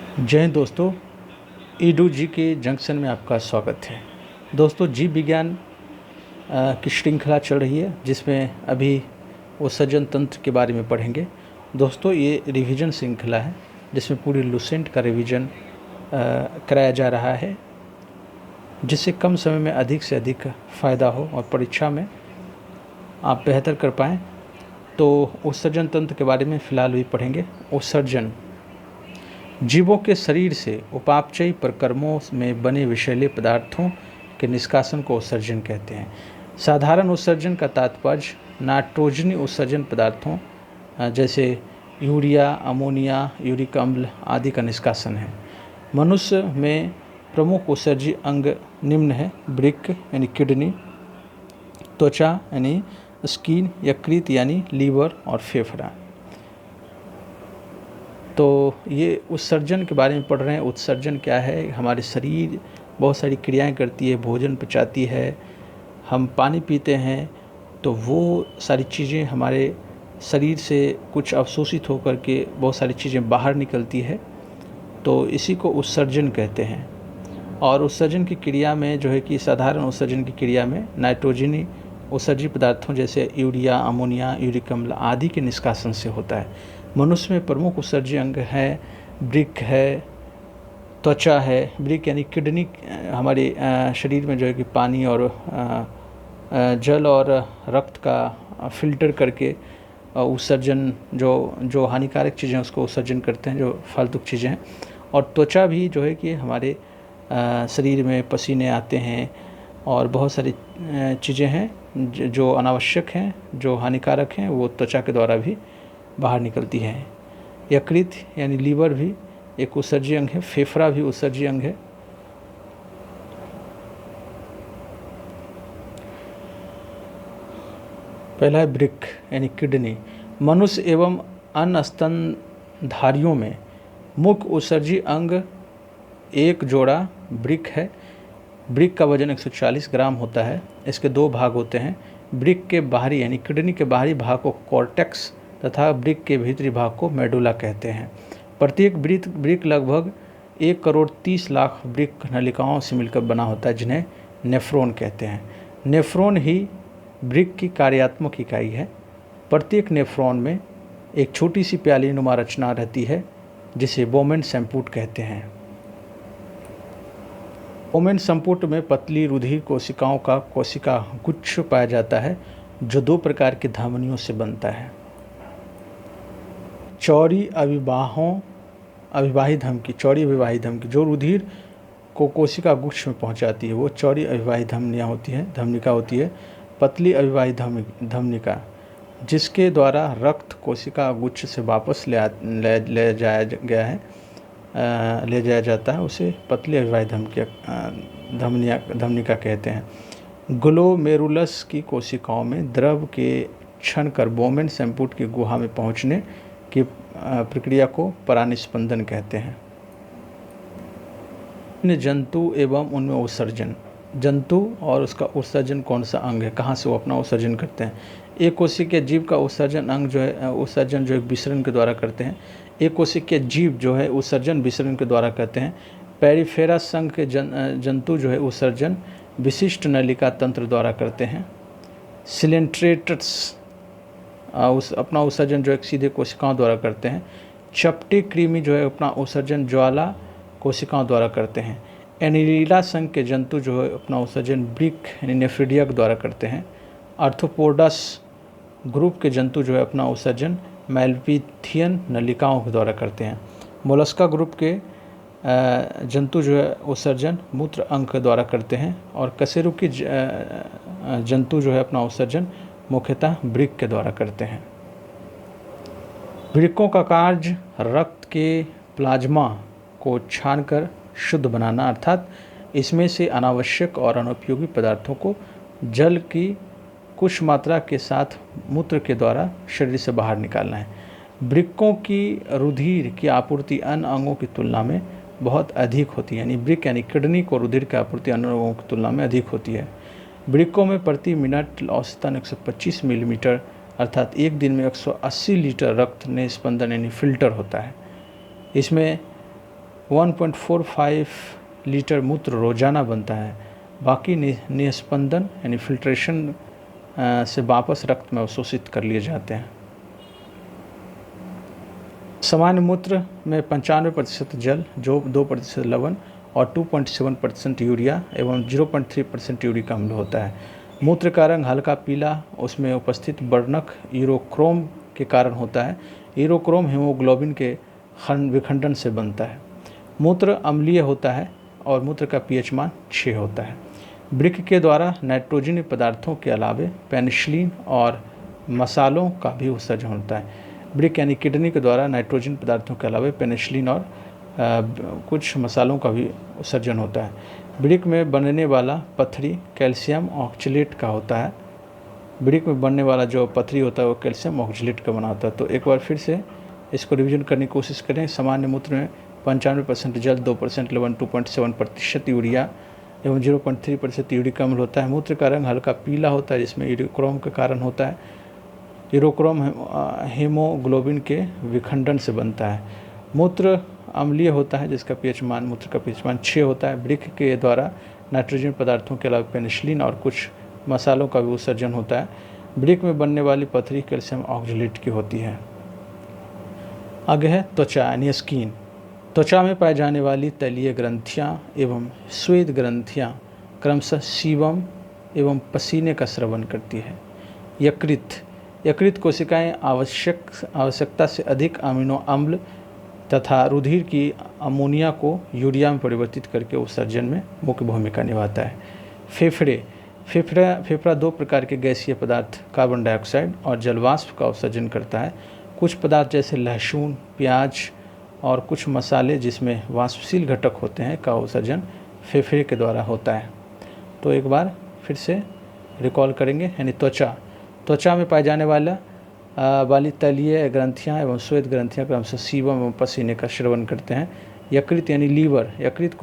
जय हिंद दोस्तों। ईडू जी के जंक्शन में आपका स्वागत है। दोस्तों, जीव विज्ञान की श्रृंखला चल रही है जिसमें अभी उत्सर्जन तंत्र के बारे में पढ़ेंगे। दोस्तों, ये रिवीजन श्रृंखला है जिसमें पूरी लुसेंट का रिवीजन कराया जा रहा है, जिससे कम समय में अधिक से अधिक फ़ायदा हो और परीक्षा में आप बेहतर कर पाएँ। तो उत्सर्जन तंत्र के बारे में फ़िलहाल भी पढ़ेंगे। उत्सर्जन जीवों के शरीर से उपापचयी प्रक्रमों में बने विषैले पदार्थों के निष्कासन को उत्सर्जन कहते हैं। साधारण उत्सर्जन का तात्पर्य नाइट्रोजनी उत्सर्जन पदार्थों जैसे यूरिया, अमोनिया, यूरिक अम्ल आदि का निष्कासन है। मनुष्य में प्रमुख उत्सर्जी अंग निम्न है: वृक्क यानी किडनी, त्वचा यानी स्किन, यकृत यानी लीवर और फेफड़ा। तो ये उत्सर्जन के बारे में पढ़ रहे हैं। उत्सर्जन क्या है? हमारे शरीर बहुत सारी क्रियाएं करती है, भोजन पचाती है, हम पानी पीते हैं, तो वो सारी चीज़ें हमारे शरीर से कुछ अवशोषित होकर के बहुत सारी चीज़ें बाहर निकलती है, तो इसी को उत्सर्जन कहते हैं। और उत्सर्जन की क्रिया में जो है कि साधारण उत्सर्जन की क्रिया में नाइट्रोजनी उत्सर्जी पदार्थों जैसे यूरिया, अमोनिया, यूरिक अम्ल आदि के निष्कासन से होता है। मनुष्य में प्रमुख उत्सर्जी अंग है वृक्क है, त्वचा है। वृक्क यानी किडनी हमारे शरीर में जो है कि पानी और जल और रक्त का फिल्टर करके उत्सर्जन जो हानिकारक चीज़ें हैं उसको उत्सर्जन करते हैं, जो फालतू चीज़ें हैं। और त्वचा भी जो है कि हमारे शरीर में पसीने आते हैं और बहुत सारी चीज़ें हैं जो अनावश्यक हैं, जो हानिकारक हैं, वो त्वचा के द्वारा भी बाहर निकलती है। यकृत यानी लीवर भी एक उत्सर्जी अंग है। फेफड़ा भी उत्सर्जी अंग है। पहला है वृक्क यानी किडनी। मनुष्य एवं अन्य स्तनधारियों में मुख्य उत्सर्जी अंग एक जोड़ा वृक्क है। वृक्क का वजन 140 ग्राम होता है। इसके दो भाग होते हैं। वृक्क के बाहरी यानी किडनी के बाहरी भाग को कॉर्टेक्स तथा वृक्क के भीतरी भाग को मेडुला कहते हैं। प्रत्येक वृक्क लगभग 1,30,00,000 वृक्क नलिकाओं से मिलकर बना होता है, जिन्हें नेफ्रॉन कहते हैं। नेफ्रॉन ही वृक्क की कार्यात्मक इकाई है। प्रत्येक नेफ्रॉन में एक छोटी सी प्याली नुमा रचना रहती है जिसे बोमेन संपुट कहते हैं। बोमेन संपुट में पतली रुधिर कोशिकाओं का कोशिका गुच्छ पाया जाता है, जो दो प्रकार की धमनियों से बनता है: चौड़ी अविवाही धमकी जो रुधिर को कोशिका गुच्छ में पहुंचाती है, वो चौड़ी अविवाही धमनिका होती है। पतली अविवाही धमनिका जिसके द्वारा रक्त कोशिका गुच्छ से वापस ले जाया जाता है, उसे पतली अविवाही धमनिका कहते हैं। ग्लोमेरुलस की कोशिकाओं में द्रव के क्षणकर बोमेन संपुट की गुहा में पहुंचने की प्रक्रिया को परानिस्पंदन कहते हैं। जंतु एवं उनमें उत्सर्जन। जंतु और उसका उत्सर्जन कौन सा अंग है, कहाँ से वो अपना उत्सर्जन करते हैं? एक कोशिकीय जीव का उत्सर्जन अंग जो है उत्सर्जन जो एक विसरण के द्वारा करते हैं। एक कोशिकीय जीव जो है उत्सर्जन विसरण के द्वारा करते हैं। पेरिफेरा संघ के जंतु जो है उत्सर्जन विशिष्ट नलिका तंत्र द्वारा करते हैं। सिलेंट्रेटस अपना उत्सर्जन जो एक सीधे कोशिकाओं द्वारा करते हैं। चपटी कृमि जो है अपना उत्सर्जन ज्वाला कोशिकाओं द्वारा करते हैं। एनिलीला संघ के जंतु जो है अपना उत्सर्जन वृक्क यानी नेफ्रिडिया द्वारा करते हैं। आर्थ्रोपोडस ग्रुप के जंतु जो है अपना उत्सर्जन मैल्पिथियन नलिकाओं के द्वारा करते हैं। मोलस्का ग्रुप के जंतु जो है उत्सर्जन मूत्र अंग के द्वारा करते हैं। और कशेरुकी जंतु जो है अपना उत्सर्जन मुख्यतः वृक्क के द्वारा करते हैं। वृक्कों का कार्य रक्त के प्लाज्मा को छानकर शुद्ध बनाना, अर्थात इसमें से अनावश्यक और अनुपयोगी पदार्थों को जल की कुछ मात्रा के साथ मूत्र के द्वारा शरीर से बाहर निकालना है। वृक्कों की रुधिर की आपूर्ति अन्य अंगों की तुलना में बहुत अधिक होती है, यानी वृक्क यानी किडनी को रुधिर की आपूर्ति अन्य अंगों की तुलना में अधिक होती है। वृक्कों में प्रति मिनट औसतन 125 मिलीमीटर अर्थात एक दिन में 180 लीटर रक्त निस्पंदन यानी फिल्टर होता है। इसमें 1.45 लीटर मूत्र रोजाना बनता है। बाकी निस्पंदन यानी फिल्ट्रेशन से वापस रक्त में अवशोषित कर लिए जाते हैं। सामान्य मूत्र में 95% जल, जो 2% लवण और 2.7% यूरिया एवं 0.3% यूरिक अम्ल होता है। मूत्र का रंग हल्का पीला उसमें उपस्थित वर्णक यूरोक्रोम के कारण होता है। यूरोक्रोम हीमोग्लोबिन के विखंडन से बनता है। मूत्र अम्लीय होता है और मूत्र का पीएच मान 6 होता है। वृक्क के द्वारा नाइट्रोजनीय पदार्थों के अलावे पेनिसिलिन और मसालों का भी उत्सर्जन होता है। वृक्क यानी किडनी के द्वारा नाइट्रोजन पदार्थों के अलावे पेनिसिलिन और कुछ मसालों का भी उत्सर्जन होता है। वृक्क में बनने वाला पथरी कैल्शियम ऑक्जेलेट का होता है। वृक्क में बनने वाला जो पथरी होता है वो कैल्शियम ऑक्जेलेट का बना होता है। तो एक बार फिर से इसको रिवीजन करने की कोशिश करें। सामान्य मूत्र में 95% जल, 2% लवण, 2.7% यूरिया एवं 0.3% यूरिक अम्ल होता है। मूत्र का रंग हल्का पीला होता है जिसमें यूरोक्रोम के कारण होता है। यूरोक्रोम हीमोग्लोबिन के विखंडन से बनता है। मूत्र अम्लीय होता है जिसका मूत्र का पीएच मान 6 होता है। वृक्क के द्वारा नाइट्रोजन पदार्थों के अलावा पेनिसिलिन और कुछ मसालों का भी उत्सर्जन होता है। वृक्क में बनने वाली पथरी कैल्शियम ऑक्जेलेट की होती है। आगे है त्वचा यानी स्किन। त्वचा में पाई जाने वाली तैलीय ग्रंथियां एवं श्वेत ग्रंथियां क्रमशः सीबम एवं पसीने का स्रवन करती है। यकृत कोशिकाएं आवश्यकता से अधिक अमीनो अम्ल तथा रुधिर की अमोनिया को यूरिया में परिवर्तित करके उत्सर्जन में मुख्य भूमिका निभाता है। फेफड़ा 2 प्रकार के गैसीय पदार्थ कार्बन डाइऑक्साइड और जलवाष्प का उत्सर्जन करता है। कुछ पदार्थ जैसे लहसुन, प्याज और कुछ मसाले जिसमें वाष्पशील घटक होते हैं का उत्सर्जन फेफड़े के द्वारा होता है। तो एक बार फिर से रिकॉल करेंगे। यानी त्वचा में पाए जाने वाली तैलीय ग्रंथियां एवं श्वेत ग्रंथियां क्रमशः सीबम एवं पसीने का स्रवन करते हैं। यकृत यानी लीवर, यकृत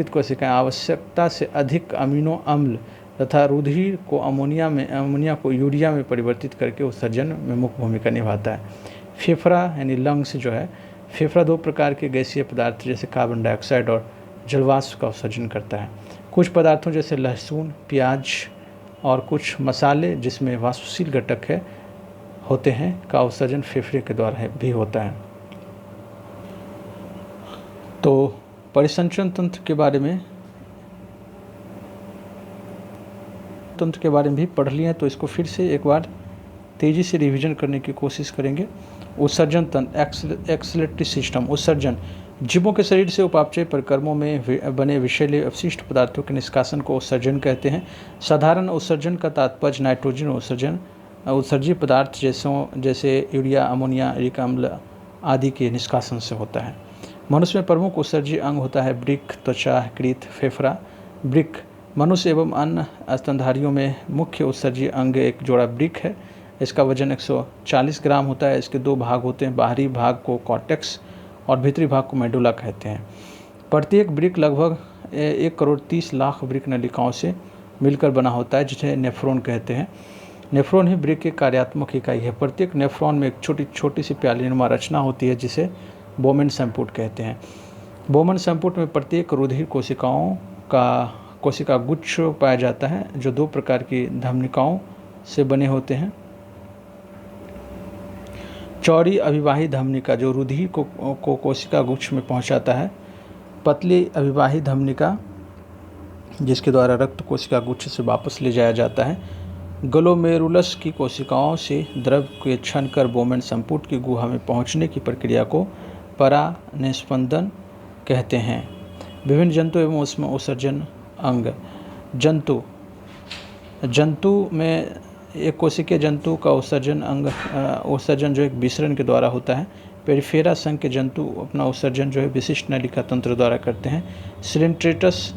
कोशिकाएं आवश्यकता से अधिक अमीनो अम्ल तथा रुधिर को अमोनिया को यूरिया में परिवर्तित करके उत्सर्जन में मुख्य भूमिका निभाता है। फेफड़ा यानी लंग्स फेफड़ा 2 प्रकार के गैसीय पदार्थ जैसे कार्बन डाइऑक्साइड और जलवाष्प का उत्सर्जन करता है। कुछ पदार्थों जैसे लहसुन, प्याज और कुछ मसाले जिसमें वाष्पशील घटक होते हैं का उत्सर्जन फेफड़े के द्वारा भी होता है। तो परिसंचरण तंत्र के बारे में भी पढ़ लिए हैं, तो इसको फिर से एक बार तेज़ी से रिवीजन करने की कोशिश करेंगे। उत्सर्जन तंत्र, एक्सक्रीटरी सिस्टम। उत्सर्जन जीवों के शरीर से उपापचय परिक्रमों में बने विषैले अवशिष्ट पदार्थों के निष्कासन को उत्सर्जन कहते हैं। साधारण उत्सर्जन का तात्पर्य नाइट्रोजन उत्सर्जित पदार्थ जैसे यूरिया, अमोनिया, यूरिक अम्ल आदि के निष्कासन से होता है। मनुष्य में प्रमुख उत्सर्जी अंग होता है वृक्क, त्वचा, यकृत, फेफड़ा। वृक्क मनुष्य एवं अन्य स्तनधारियों में मुख्य उत्सर्जी अंग एक जोड़ा वृक्क है। इसका वजन 140 ग्राम होता है। इसके 2 भाग होते हैं, बाहरी भाग को कॉर्टेक्स और भीतरी भाग को मेडुला कहते हैं। प्रत्येक वृक्क लगभग 1,30,00,000 वृक्क नलिकाओं से मिलकर बना होता है जिसे नेफ्रॉन कहते हैं। नेफ्रॉन ही वृक्क की कार्यात्मक इकाई है। प्रत्येक नेफ्रॉन में एक छोटी सी प्यालीनुमा रचना होती है जिसे बोमेन संपुट कहते हैं। बोमेन संपुट में प्रत्येक रुधिर कोशिका गुच्छ पाया जाता है जो 2 प्रकार की धमनिकाओं से बने होते हैं। चौड़ी अभिवाही धमनिका जो रुधिर को कोशिका गुच्छ में पहुंचाता है। पतली अभिवाही धमनिका जिसके द्वारा रक्त कोशिका गुच्छ से वापस ले जाया जाता है। ग्लोमेरुलस की कोशिकाओं से द्रव के छनकर बोमेन संपुट की गुहा में पहुंचने की प्रक्रिया को परानिस्पंदन कहते हैं। विभिन्न जंतु एवं उसमें उत्सर्जन अंग। जंतु में एक कोशिकीय जंतु का उत्सर्जन जो एक विसरण के द्वारा होता है। पेरिफेरा संघ के जंतु अपना उत्सर्जन जो है विशिष्ट नलिका तंत्र द्वारा करते हैं। सिलेंट्रेटस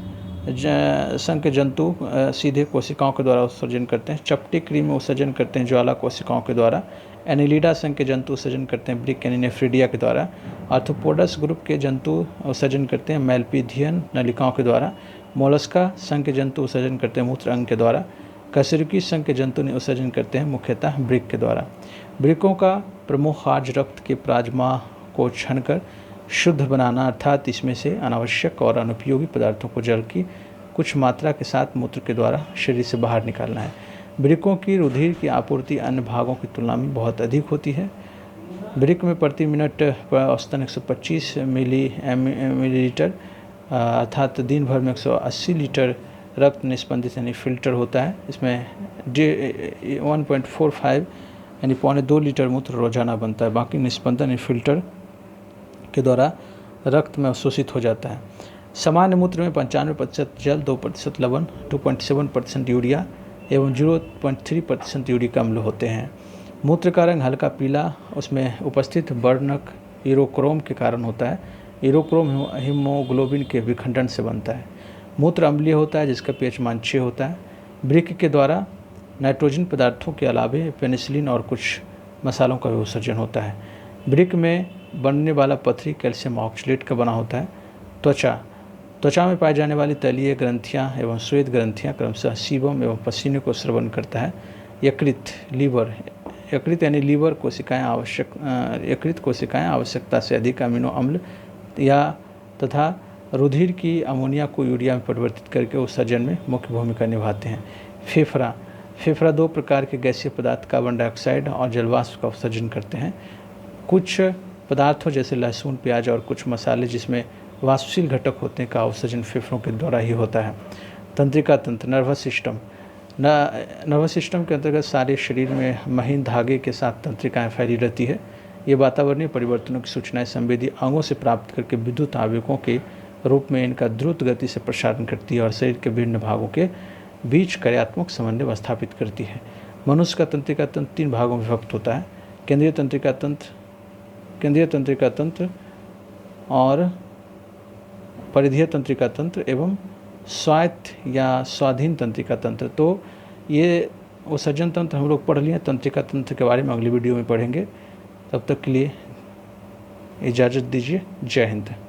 संघ के जंतु सीधे कोशिकाओं के द्वारा उत्सर्जन करते हैं। चपटी क्री में उत्सर्जन करते हैं ज्वाला कोशिकाओं के द्वारा। एनिलिडा संघ के जंतु उत्सर्जन करते हैं वृक्क यानी नेफ्रिडिया के द्वारा। आर्थ्रोपोडस ग्रुप के जंतु उत्सर्जन करते हैं मेल्पिधियन नलिकाओं के द्वारा। मोलस्का संघ के जंतु उत्सर्जन करते हैं मूत्र अंग के द्वारा। कशेरुकी संघ के जंतु उत्सर्जन करते हैं मुख्यतः वृक्क के द्वारा। वृक्कों का प्रमुख कार्य रक्त के प्लाज्मा को छानकर शुद्ध बनाना, अर्थात इसमें से अनावश्यक और अनुपयोगी पदार्थों को जल की कुछ मात्रा के साथ मूत्र के द्वारा शरीर से बाहर निकालना है। वृक्कों की रुधिर की आपूर्ति अन्य भागों की तुलना में बहुत अधिक होती है। वृक्क में प्रति मिनट औसतन 125 मिलीलीटर अर्थात दिन भर में 180 लीटर रक्त निस्पंदित यानी फिल्टर होता है। इसमें 1.45 यानी 2.25 लीटर मूत्र रोजाना बनता है। बाकी निस्पंदन यानी फिल्टर के द्वारा रक्त में अवशोषित हो जाता है। सामान्य मूत्र में 95% जल, 2% लवण, 2.7% यूरिया एवं 0.3% यूरिक अम्ल होते हैं। मूत्र का रंग हल्का पीला उसमें उपस्थित वर्णक यूरोक्रोम के कारण होता है। यूरोक्रोम हीमोग्लोबिन के विखंडन से बनता है। मूत्र अम्लीय होता है जिसका pH मान 6 होता है। वृक्क के द्वारा नाइट्रोजन पदार्थों के अलावे पेनिसिलिन और कुछ मसालों का भी उत्सर्जन होता है। वृक्क में बनने वाला पथरी कैल्शियम ऑक्सलेट का बना होता है। त्वचा में पाई जाने वाली तलीय ग्रंथियां एवं श्वेत ग्रंथियां क्रमशः सीबम एवं पसीने को स्रवण करता है। यकृत यानी लीवर कोशिकाएं आवश्यकता से अधिक अमीनो अम्ल तथा रुधिर की अमोनिया को यूरिया में परिवर्तित करके उत्सर्जन में मुख्य भूमिका निभाते हैं। फेफड़ा 2 प्रकार के गैसीय पदार्थ कार्बन डाइऑक्साइड और जलवाष्प का उत्सर्जन करते हैं। कुछ पदार्थों जैसे लहसुन, प्याज और कुछ मसाले जिसमें वाष्पशील घटक होते हैं का उत्सर्जन फेफड़ों के द्वारा ही होता है। तंत्रिका तंत्र नर्वस सिस्टम के अंतर्गत सारे शरीर में महीन धागे के साथ तंत्रिकाएं फैली रहती है। ये वातावरणीय परिवर्तनों की सूचनाएं संवेदी अंगों से प्राप्त करके विद्युत आवेगों के रूप में इनका द्रुत गति से प्रसारण करती है और शरीर के विभिन्न भागों के बीच कार्यात्मक समन्वय स्थापित करती है। मनुष्य का तंत्रिका तंत्र 3 भागों में विभक्त होता है। केंद्रीय तंत्रिका तंत्र और परिधीय तंत्रिका तंत्र एवं स्वायत्त या स्वाधीन तंत्रिका तंत्र। तो ये उत्सर्जन तंत्र हम लोग पढ़ लिए। तंत्रिका तंत्र के बारे में अगली वीडियो में पढ़ेंगे। तब तक के लिए इजाज़त दीजिए। जय हिंद।